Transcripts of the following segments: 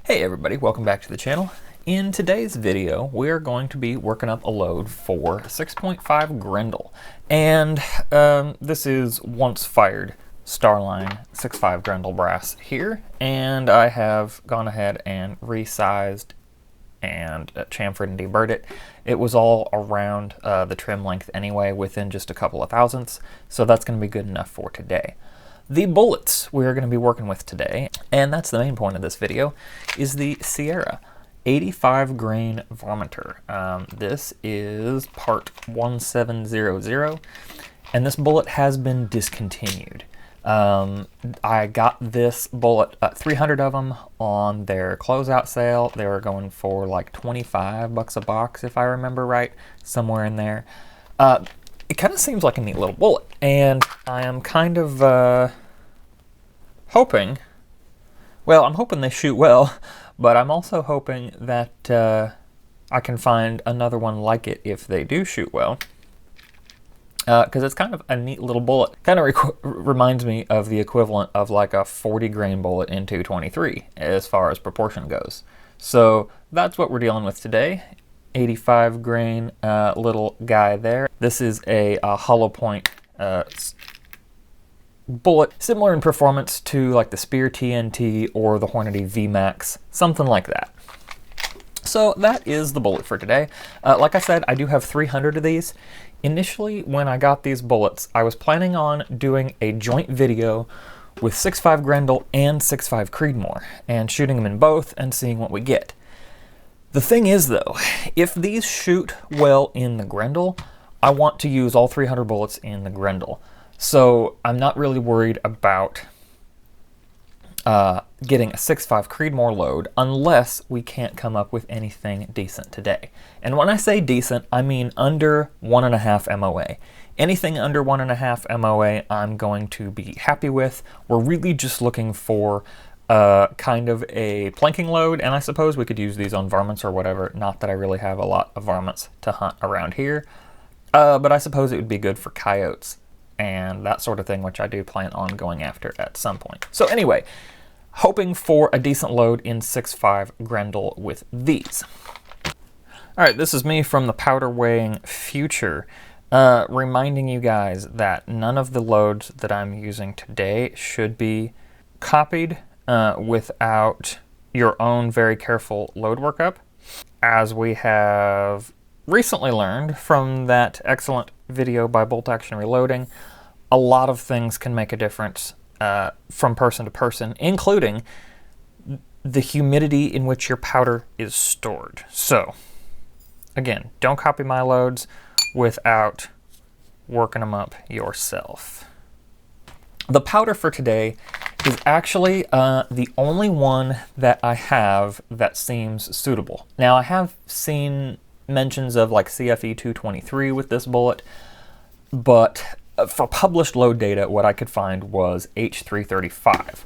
Hey everybody, welcome back to the channel. In today's video, we're going to be working up a load for 6.5 Grendel. And this is once fired Starline 6.5 Grendel brass here. And I have gone ahead and resized and chamfered and deburred it. It was all around the trim length anyway, within just a couple of thousandths. So that's going to be good enough for today. The bullets we're going to be working with today, and that's the main point of this video, is the Sierra 85 grain Varminter. This is part 1700, and this bullet has been discontinued. I got this bullet, 300 of them, on their closeout sale. They were going for like 25 bucks a box, if I remember right, somewhere in there. It kind of seems like a neat little bullet, and I am kind of hoping, well, I'm hoping they shoot well, but I'm also hoping that I can find another one like it if they do shoot well, because it's kind of a neat little bullet. Kind of reminds me of the equivalent of like a 40 grain bullet in 223 as far as proportion goes. So that's what we're dealing with today. 85 grain little guy there. This is a hollow point bullet, similar in performance to like the Spear TNT or the Hornady VMAX, something like that. So that is the bullet for today. Like I said, I do have 300 of these. Initially, when I got these bullets, I was planning on doing a joint video with 6.5 Grendel and 6.5 Creedmoor and shooting them in both and seeing what we get. The thing is, though, if these shoot well in the Grendel, I want to use all 300 bullets in the Grendel. So I'm not really worried about getting a 6.5 Creedmoor load unless we can't come up with anything decent today. And when I say decent, I mean under 1.5 MOA. Anything under 1.5 MOA I'm going to be happy with. We're really just looking for kind of a planking load, and I suppose we could use these on varmints or whatever. Not that I really have a lot of varmints to hunt around here, but I suppose it would be good for coyotes and that sort of thing, which I do plan on going after at some point. So anyway, hoping for a decent load in 6.5 Grendel with these. All right, this is me from the powder weighing future, reminding you guys that none of the loads that I'm using today should be copied without your own very careful load workup. As we have recently learned from that excellent video by Bolt Action Reloading, a lot of things can make a difference from person to person, including the humidity in which your powder is stored. So, again, don't copy my loads without working them up yourself. The powder for today is actually the only one that I have that seems suitable. Now, I have seen mentions of like CFE 223 with this bullet, but for published load data, what I could find was H335.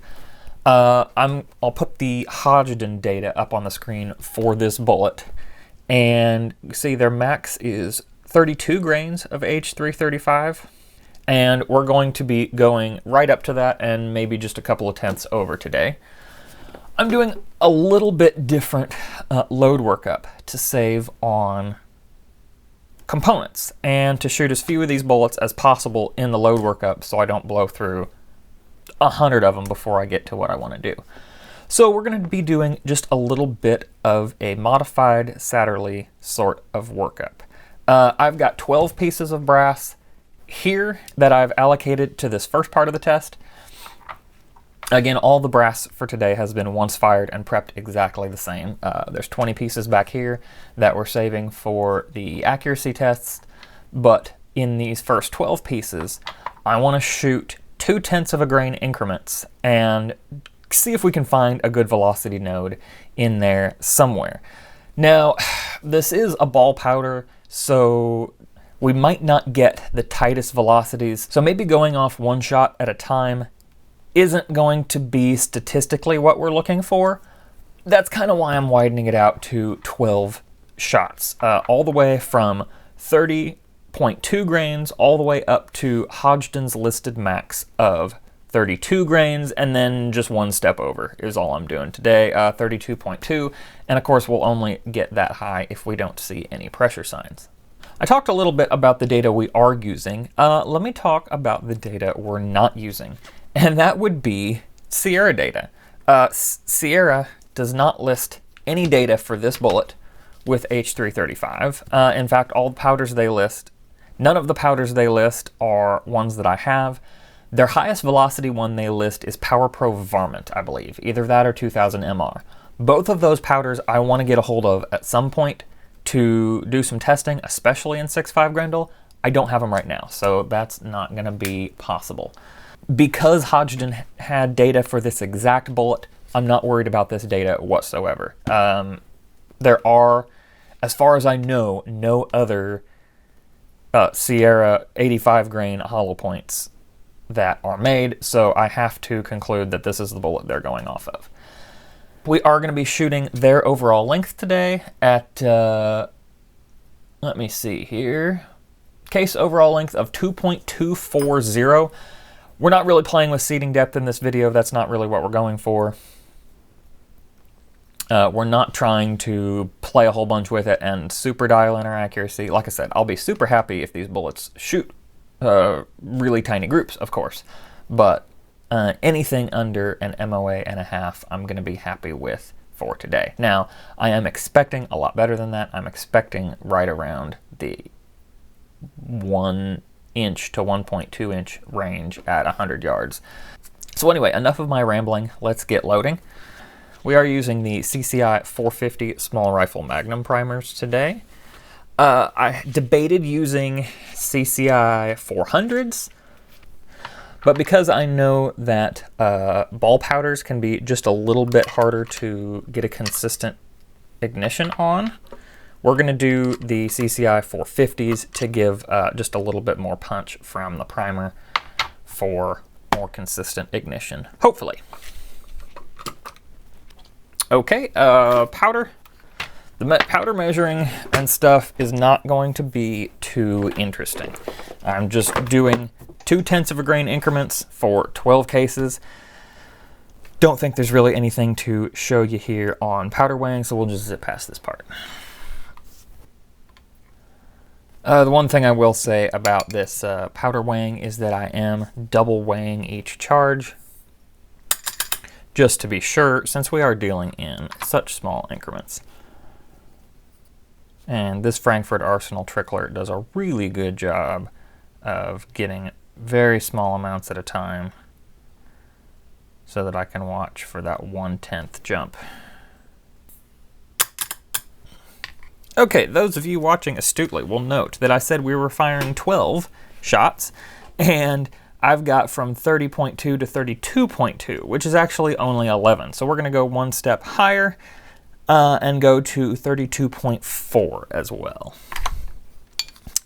I'll put the Hodgdon data up on the screen for this bullet, and see their max is 32 grains of H335. And we're going to be going right up to that and maybe just a couple of tenths over today. I'm doing a little bit different load workup to save on components and to shoot as few of these bullets as possible in the load workup so I don't blow through 100 of them before I get to what I want to do. So we're going to be doing just a little bit of a modified Satterley sort of workup. I've got 12 pieces of brass here that I've allocated to this first part of the test. Again, all the brass for today has been once fired and prepped exactly the same. There's 20 pieces back here that we're saving for the accuracy tests, but in these first 12 pieces, I want to shoot 0.2 of a grain increments and see if we can find a good velocity node in there somewhere. Now, this is a ball powder, so we might not get the tightest velocities, so maybe going off one shot at a time isn't going to be statistically what we're looking for. That's kind of why I'm widening it out to 12 shots, all the way from 30.2 grains all the way up to Hodgdon's listed max of 32 grains, and then just one step over is all I'm doing today, 32.2, and of course we'll only get that high if we don't see any pressure signs. I talked a little bit about the data we are using. Let me talk about the data we're not using, and that would be Sierra data. Sierra does not list any data for this bullet with H335. In fact, all the powders they list, none of the powders they list are ones that I have. Their highest velocity one they list is Power Pro Varmint, I believe. Either that or 2000 MR. Both of those powders I want to get a hold of at some point to do some testing, especially in 6.5 Grendel. I don't have them right now, so that's not going to be possible. Because Hodgdon had data for this exact bullet, I'm not worried about this data whatsoever. There are, as far as I know, no other Sierra 85 grain hollow points that are made, so I have to conclude that this is the bullet they're going off of. We are going to be shooting their overall length today at, let me see here, case overall length of 2.240. We're not really playing with seating depth in this video. That's not really what we're going for. We're not trying to play a whole bunch with it and super dial in our accuracy. Like I said, I'll be super happy if these bullets shoot really tiny groups, of course, but anything under an MOA and a half, I'm going to be happy with for today. Now, I am expecting a lot better than that. I'm expecting right around the 1 inch to 1.2 inch range at 100 yards. So anyway, enough of my rambling. Let's get loading. We are using the CCI 450 small rifle magnum primers today. I debated using CCI 400s, but because I know that ball powders can be just a little bit harder to get a consistent ignition on, we're going to do the CCI 450s to give just a little bit more punch from the primer for more consistent ignition, hopefully. Okay, powder. The powder measuring and stuff is not going to be too interesting. I'm just doing 0.2 of a grain increments for 12 cases. Don't think there's really anything to show you here on powder weighing, so we'll just zip past this part. The one thing I will say about this powder weighing is that I am double weighing each charge, just to be sure, since we are dealing in such small increments. And this Frankfurt Arsenal trickler does a really good job of getting very small amounts at a time so that I can watch for that 1/10 jump. Okay, those of you watching astutely will note that I said we were firing 12 shots, and I've got from 30.2 to 32.2, which is actually only 11. So we're going to go one step higher and go to 32.4 as well.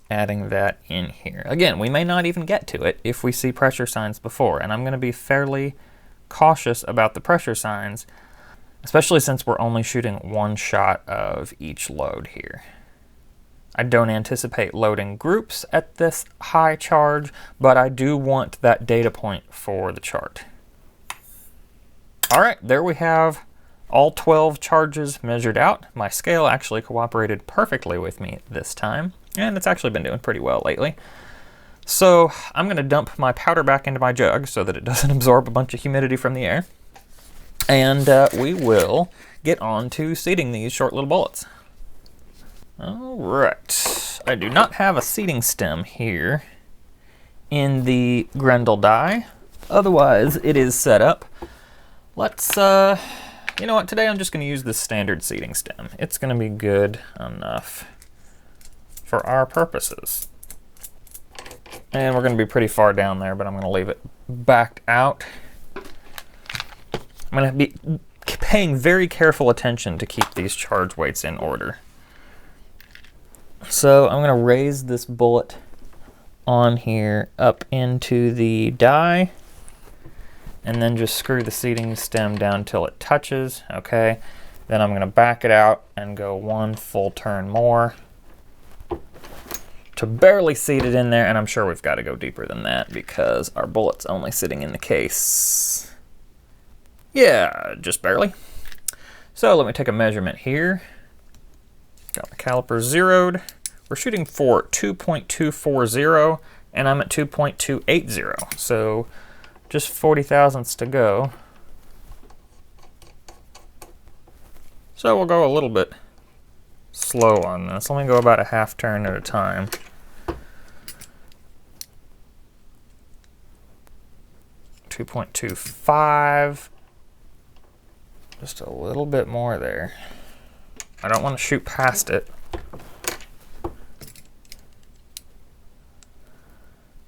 Adding that in here. Again, we may not even get to it if we see pressure signs before, and I'm going to be fairly cautious about the pressure signs, especially since we're only shooting one shot of each load here. I don't anticipate loading groups at this high charge, but I do want that data point for the chart. All right, there we have all 12 charges measured out. My scale actually cooperated perfectly with me this time, and it's actually been doing pretty well lately. So I'm going to dump my powder back into my jug so that it doesn't absorb a bunch of humidity from the air. And we will get on to seating these short little bullets. All right, I do not have a seating stem here in the Grendel die. Otherwise, it is set up. Let's, you know what, today I'm just going to use the standard seating stem. It's going to be good enough for our purposes. And we're going to be pretty far down there, but I'm going to leave it backed out. I'm going to be paying very careful attention to keep these charge weights in order. So I'm going to raise this bullet on here up into the die, and then just screw the seating stem down till it touches. Okay, then I'm going to back it out and go one full turn more. to barely seat it in there, and I'm sure we've got to go deeper than that because our bullet's only sitting in the case. Yeah, just barely. So let me take a measurement here. Got my caliper zeroed. We're shooting for 2.240, and I'm at 2.280, so just 40 thousandths to go. So we'll go a little bit slow on this. Let me go about a half turn at a time. .25. Just a little bit more there. I don't want to shoot past it.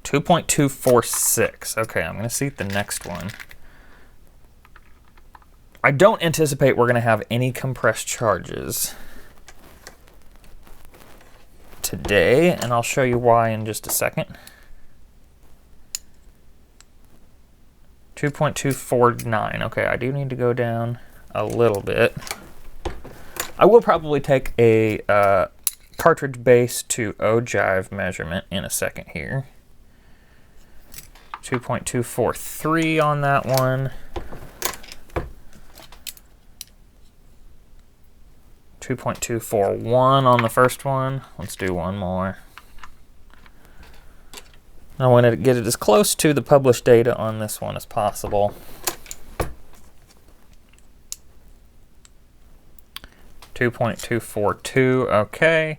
2.246. Okay, I'm going to seat the next one. I don't anticipate we're going to have any compressed charges today, and I'll show you why in just a second. 2.249. Okay, I do need to go down a little bit. I will probably take a cartridge base to ogive measurement in a second here. 2.243 on that one. 2.241 on the first one. Let's do one more. I want to get it as close to the published data on this one as possible. 2.242, okay.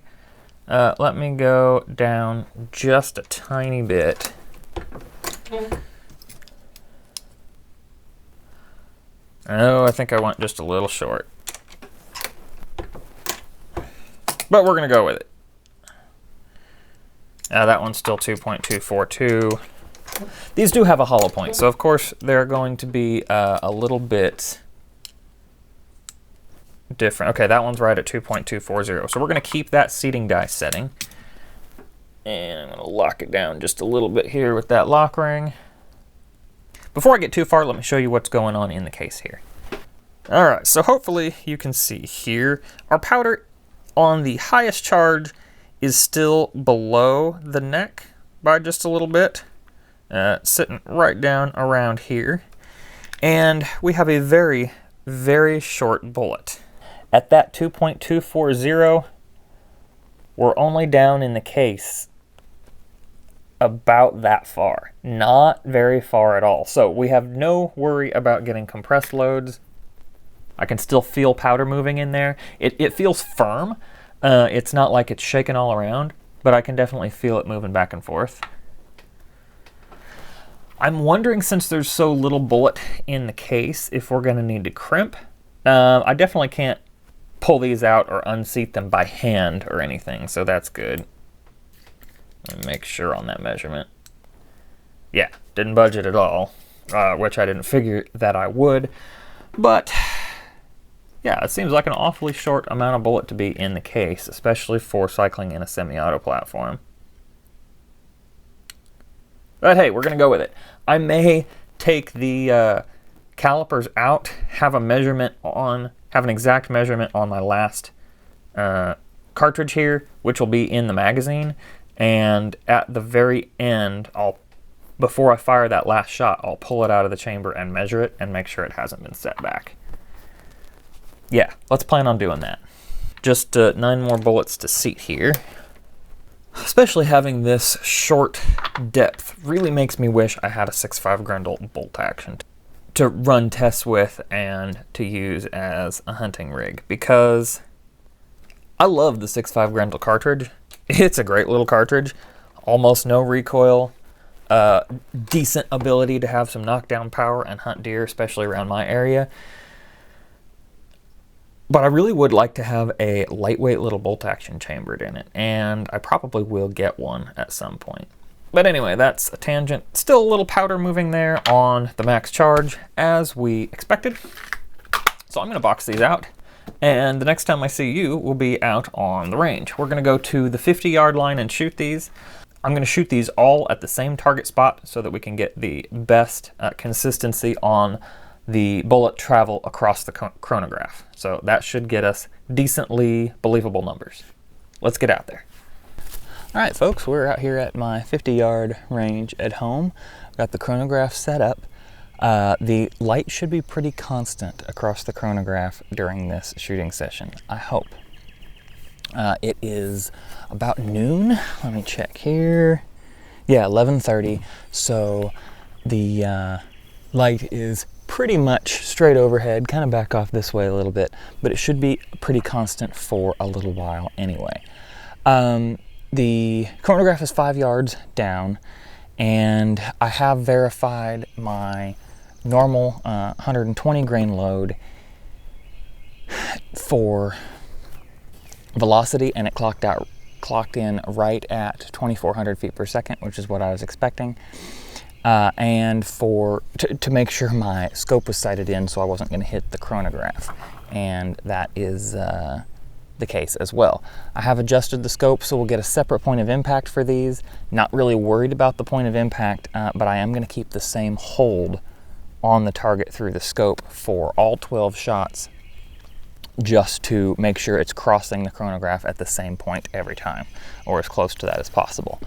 Let me go down just a tiny bit. Oh, I think I went just a little short. But we're going to go with it. That one's still 2.242. These do have a hollow point, so of course they're going to be a little bit different. Okay, that one's right at 2.240. So we're going to keep that seating die setting. And I'm going to lock it down just a little bit here with that lock ring. Before I get too far, let me show you what's going on in the case here. All right, so hopefully you can see here, our powder on the highest charge is still below the neck by just a little bit, sitting right down around here. And we have a very, very short bullet. At that 2.240, we're only down in the case about that far. Not very far at all. So we have no worry about getting compressed loads. I can still feel powder moving in there. It feels firm. It's not like it's shaking all around, but I can definitely feel it moving back and forth. I'm wondering, since there's so little bullet in the case, if we're going to need to crimp. I definitely can't pull these out or unseat them by hand or anything, so that's good. Let me make sure on that measurement. Yeah, didn't budge it at all, which I didn't figure that I would. But yeah, it seems like an awfully short amount of bullet to be in the case, especially for cycling in a semi-auto platform. But hey, we're going to go with it. I may take the calipers out, have an exact measurement on my last cartridge here, which will be in the magazine. And at the very end, before I fire that last shot, I'll pull it out of the chamber and measure it and make sure it hasn't been set back. Yeah, let's plan on doing that. Just 9 more bullets to seat here. Especially having this short depth really makes me wish I had a 6.5 Grendel bolt action to run tests with and to use as a hunting rig, because I love the 6.5 Grendel cartridge. It's a great little cartridge, almost no recoil, decent ability to have some knockdown power and hunt deer, especially around my area. But I really would like to have a lightweight little bolt action chambered in it, and I probably will get one at some point. But anyway, that's a tangent. Still a little powder moving there on the max charge, as we expected. So I'm going to box these out, and the next time I see you will be out on the range. We're going to go to the 50-yard line and shoot these. I'm going to shoot these all at the same target spot so that we can get the best consistency on the bullet travel across the chronograph. So that should get us decently believable numbers. Let's get out there. All right, folks, we're out here at my 50-yard range at home. Got the chronograph set up. The light should be pretty constant across the chronograph during this shooting session, I hope. It is about noon. Let me check here. Yeah, 11:30. So the light is pretty much straight overhead, kind of back off this way a little bit, but it should be pretty constant for a little while anyway. The chronograph is 5 yards down, and I have verified my normal 120 grain load for velocity, and it clocked in right at 2,400 feet per second, which is what I was expecting. And to make sure my scope was sighted in so I wasn't going to hit the chronograph, and that is the case as well. I have adjusted the scope so we'll get a separate point of impact for these. Not really worried about the point of impact, but I am going to keep the same hold on the target through the scope for all 12 shots, just to make sure it's crossing the chronograph at the same point every time, or as close to that as possible.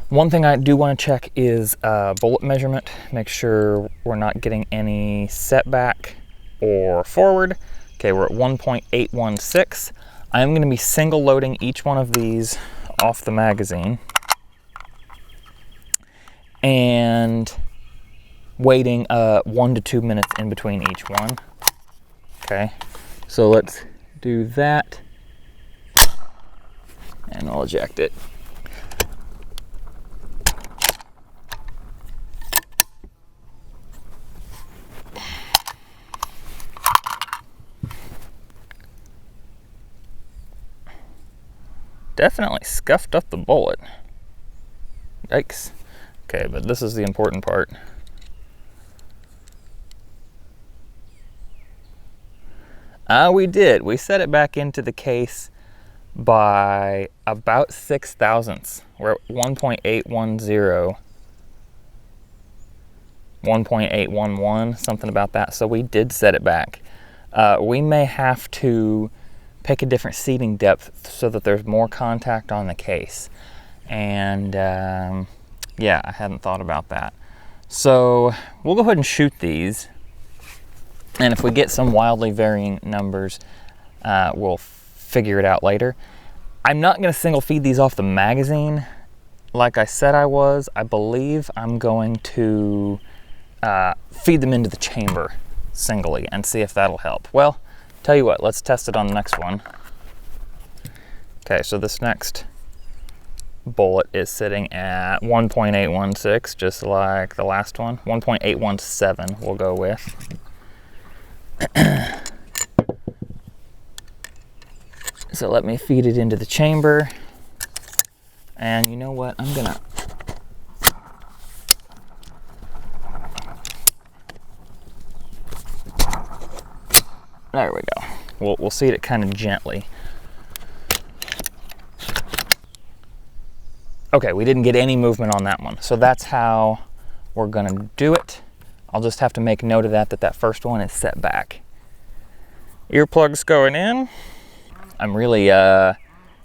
One thing I do want to check is bullet measurement. Make sure we're not getting any setback or forward. Okay, we're at 1.816. I am going to be single loading each one of these off the magazine and waiting 1 to 2 minutes in between each one. Okay, so let's do that, and I'll eject it. Definitely scuffed up the bullet. Yikes. Okay, but this is the important part. We did. We set it back into the case by about 6 thousandths. We're at 1.810, 1.811, something about that. So we did set it back. We may have to pick a different seating depth so that there's more contact on the case. And yeah, I hadn't thought about that. So we'll go ahead and shoot these. And if we get some wildly varying numbers, we'll figure it out later. I'm not going to single feed these off the magazine like I said I was. I believe I'm going to feed them into the chamber singly and see if that'll help. Well, tell you what, let's test it on the next one. Okay, so this next bullet is sitting at 1.816, just like the last one. 1.817 we'll go with. So let me feed it into the chamber. And you know what, I'm gonna there we go. We'll seat it kind of gently. Okay, we didn't get any movement on that one. So that's how we're gonna do it. I'll just have to make note of that first one is set back. Earplugs going in. I'm really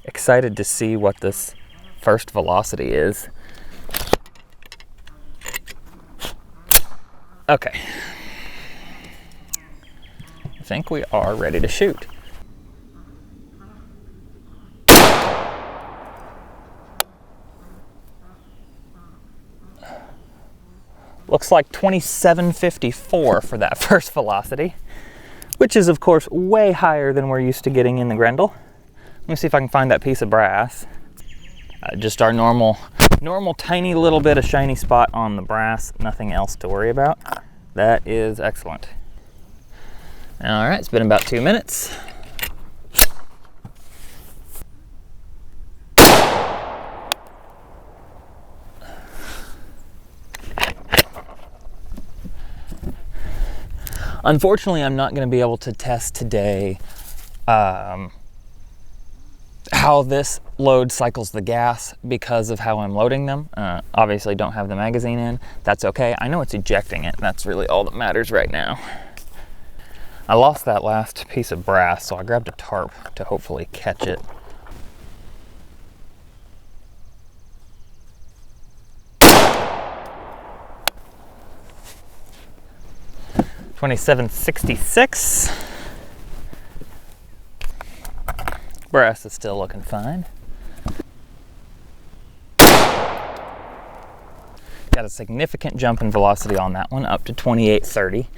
excited to see what this first velocity is. Okay. I think we are ready to shoot. Looks like 2754 for that first velocity, which is of course way higher than we're used to getting in the Grendel. Let me see if I can find that piece of brass. Just our normal tiny little bit of shiny spot on the brass, nothing else to worry about. That is excellent. All right, it's been about 2 minutes. Unfortunately, I'm not going to be able to test today how this load cycles the gas because of how I'm loading them. Obviously don't have the magazine in. That's okay. I know it's ejecting it. That's really all that matters right now. I lost that last piece of brass, so I grabbed a tarp to hopefully catch it. 2766. Brass is still looking fine. Got a significant jump in velocity on that one, up to 2830.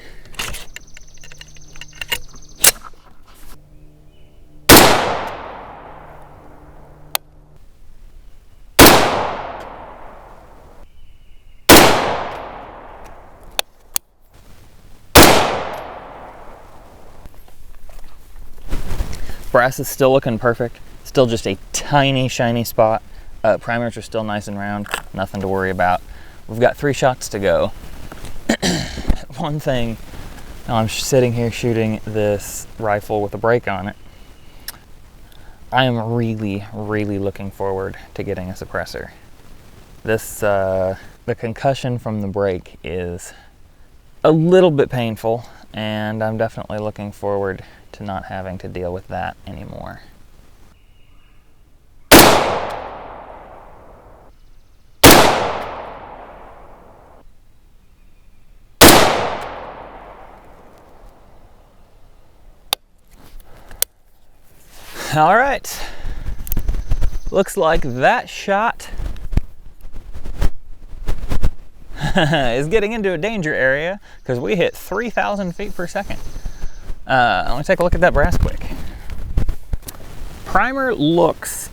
Brass is still looking perfect. Still just a tiny, shiny spot. Primers are still nice and round. Nothing to worry about. We've got 3 shots to go. One thing, now I'm sitting here shooting this rifle with a brake on it. I am really, really looking forward to getting a suppressor. This, the concussion from the brake is a little bit painful, and I'm definitely looking forward to not having to deal with that anymore. All right, looks like that shot is getting into a danger area because we hit 3,000 feet per second. Let me take a look at that brass quick. Primer looks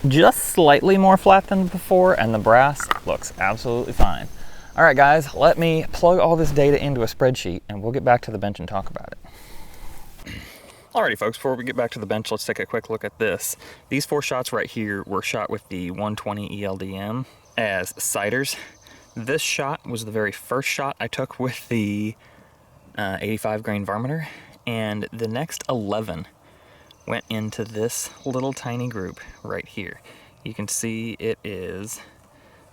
just slightly more flat than before, and the brass looks absolutely fine. All right, guys, let me plug all this data into a spreadsheet, and we'll get back to the bench and talk about it. Alrighty, folks, before we get back to the bench, let's take a quick look at this. These 4 shots right here were shot with the 120 ELDM as sighters. This shot was the very first shot I took with the 85 grain Varminter, and the next 11 went into this little tiny group right here. You can see it is,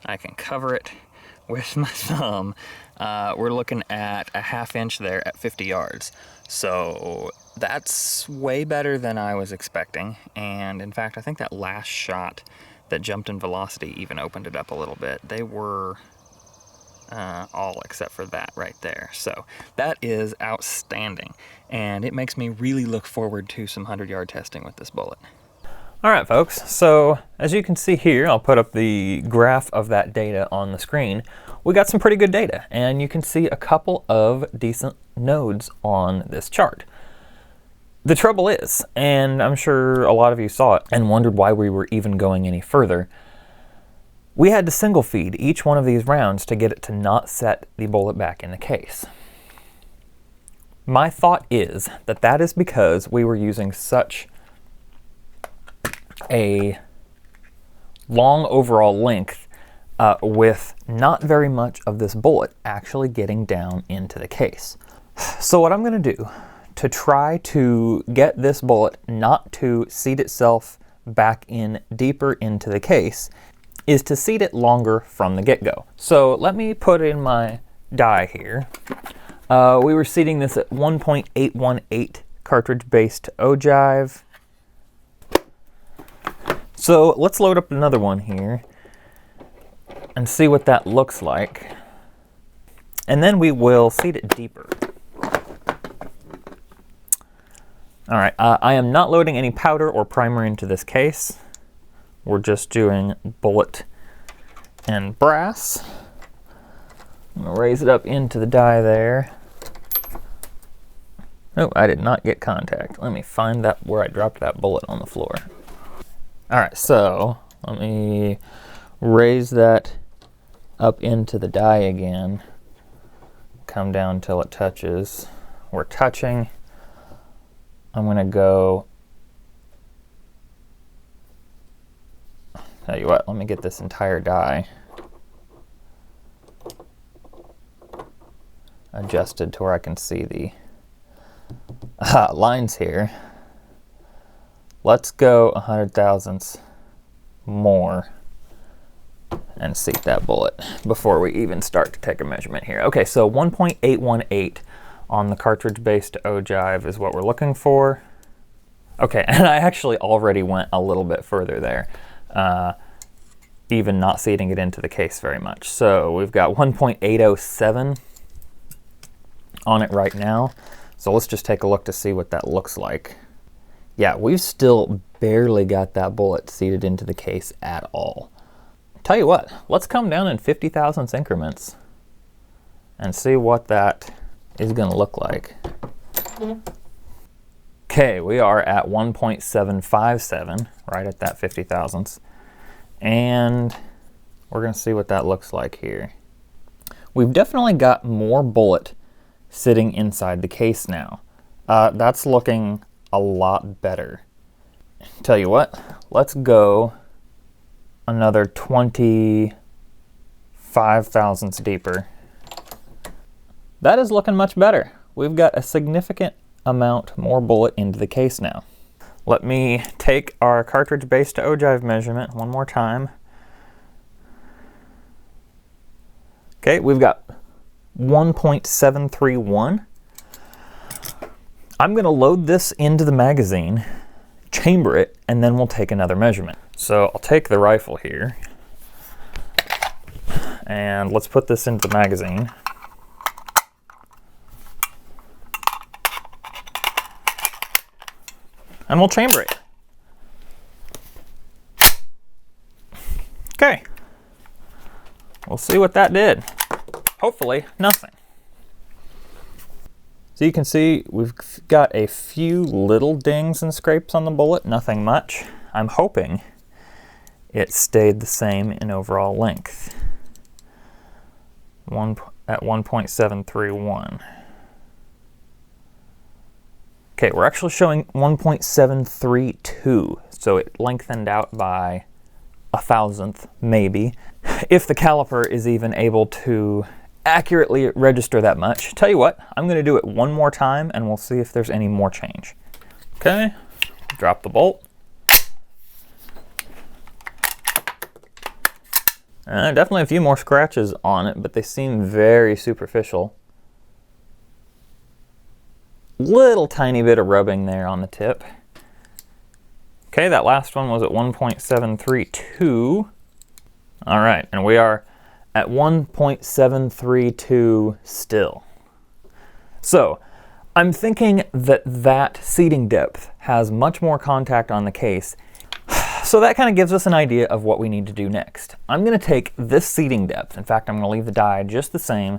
I can cover it with my thumb. We're looking at a 1/2 inch there at 50 yards. So that's way better than I was expecting. And in fact, I think that last shot that jumped in velocity even opened it up a little bit. They were all except for that right there. So that is outstanding, and it makes me really look forward to some 100-yard testing with this bullet. All right, folks, so as you can see here, I'll put up the graph of that data on the screen. We got some pretty good data, and you can see a couple of decent nodes on this chart. The trouble is, and I'm sure a lot of you saw it and wondered why we were even going any further, we had to single feed each one of these rounds to get it to not set the bullet back in the case. My thought is that that is because we were using such a long overall length with not very much of this bullet actually getting down into the case. So what I'm going to do to try to get this bullet not to seat itself back in deeper into the case is to seat it longer from the get-go. So let me put in my die here. We were seating this at 1.818 cartridge-based ogive. So let's load up another one here and see what that looks like. And then we will seat it deeper. All right, I am not loading any powder or primer into this case. We're just doing bullet and brass. I'm gonna raise it up into the die there. Oh, I did not get contact. Let me find that where I dropped that bullet on the floor. All right, so let me raise that up into the die again. Come down till it touches. We're touching. I'm gonna go, tell you what, let me get this entire die adjusted to where I can see the lines here. Let's go 100 thousandths more and seat that bullet before we even start to take a measurement here. Okay, so 1.818 on the cartridge-based ogive is what we're looking for. Okay, and I actually already went a little bit further there, even not seating it into the case very much. So we've got 1.807 on it right now. So let's just take a look to see what that looks like. Yeah, we've still barely got that bullet seated into the case at all. Tell you what, let's come down in 50 thousandths increments and see what that is going to look like. Okay, we are at 1.757, right at that 50 thousandths. And we're going to see what that looks like here. We've definitely got more bullet sitting inside the case now. That's looking a lot better. Tell you what, let's go another 25 thousandths deeper. That is looking much better. We've got a significant amount more bullet into the case now. Let me take our cartridge base to ogive measurement one more time. Okay, we've got 1.731. I'm going to load this into the magazine, chamber it, and then we'll take another measurement. So I'll take the rifle here, and let's put this into the magazine. And we'll chamber it. Okay. We'll see what that did. Hopefully, nothing. So you can see we've got a few little dings and scrapes on the bullet, nothing much. I'm hoping it stayed the same in overall length. At 1.731. Okay, we're actually showing 1.732, so it lengthened out by a thousandth, maybe, if the caliper is even able to accurately register that much. Tell you what, I'm going to do it one more time and we'll see if there's any more change. Okay, drop the bolt. Definitely a few more scratches on it, but they seem very superficial. Little tiny bit of rubbing there on the tip. Okay, that last one was at 1.732. All right, and we are at 1.732 still. So I'm thinking that that seating depth has much more contact on the case. So that kind of gives us an idea of what we need to do next. I'm going to take this seating depth. In fact, I'm going to leave the die just the same.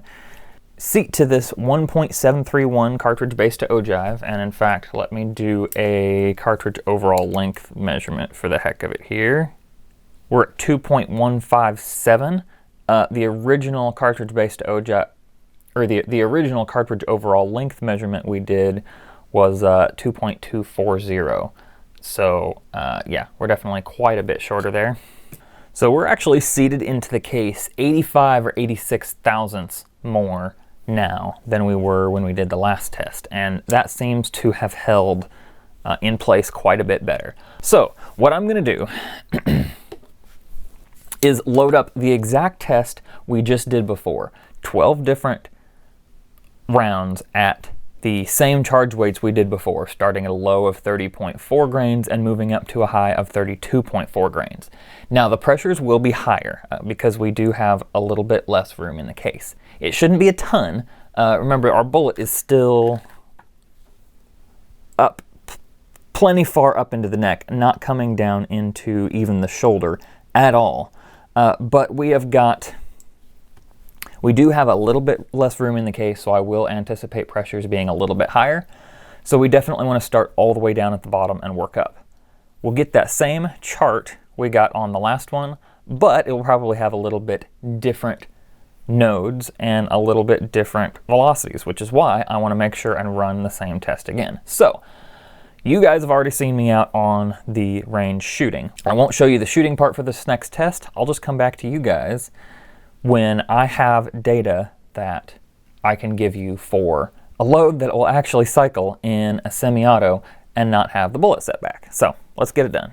Seat to this 1.731 cartridge base to ogive, and in fact, let me do a cartridge overall length measurement for the heck of it here. We're at 2.157. The original cartridge base to ogive, or the original cartridge overall length measurement we did was 2.240. So yeah, we're definitely quite a bit shorter there. So we're actually seated into the case 85 or 86 thousandths more now than we were when we did the last test, and that seems to have held in place quite a bit better. So what I'm going to do is load up the exact test we just did before. 12 different rounds at the same charge weights we did before, starting at a low of 30.4 grains and moving up to a high of 32.4 grains. Now the pressures will be higher because we do have a little bit less room in the case. It shouldn't be a ton. Remember, our bullet is still up, plenty far up into the neck, not coming down into even the shoulder at all. But we do have a little bit less room in the case, so I will anticipate pressures being a little bit higher. So we definitely want to start all the way down at the bottom and work up. We'll get that same chart we got on the last one, but it will probably have a little bit different nodes and a little bit different velocities, which is why I want to make sure and run the same test again. So you guys have already seen me out on the range shooting. I won't show you the shooting part for this next test. I'll just come back to you guys when I have data that I can give you for a load that will actually cycle in a semi-auto and not have the bullet setback. So let's get it done.